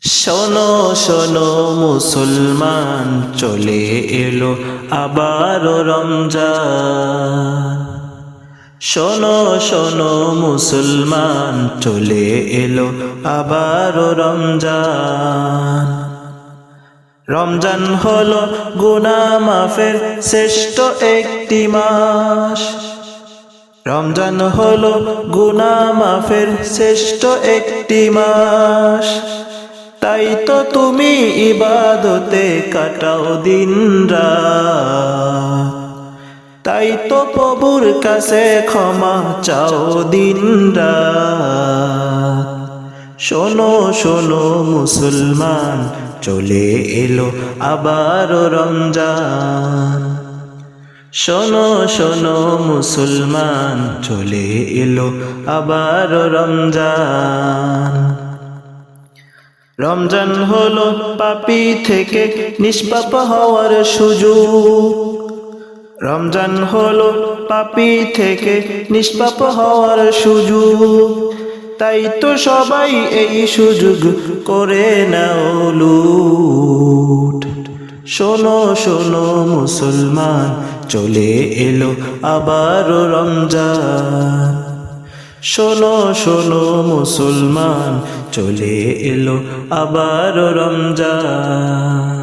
শোনো শোনো মুসলমান, চলে এলো আবারও রমজান। শোনো শোনো মুসলমান, চলে এলো আবারও রমজান। রমজান হলো গুনাহ মাফের শ্রেষ্ঠ একটি মাস। রমজান হলো গুনাহ মাফের শ্রেষ্ঠ একটি মাস। তাই তো তুমি ইবাদতে কাটাও দিন রাত, তাই তো প্রভুর কাছে ক্ষমা চাও দিন রাত। শোনো শোনো মুসলমান, চলে এলো আবারও রমজান। শোনো শোনো মুসলমান, চলে এলো আবারও রমজান। রমজান হলো পাপী থেকে নিষ্পাপ হওয়ার সুযোগ। রমজান হলো পাপী থেকে নিষ্পাপ হওয়ার সুযোগ। তাই তো সবাই এই সুযোগ করে নাও লুট। শোনো শোনো মুসলমান, চলে এলো আবারও রমজান। শোনো শোনো মুসলমান, চলে এলো আবারও রমজান।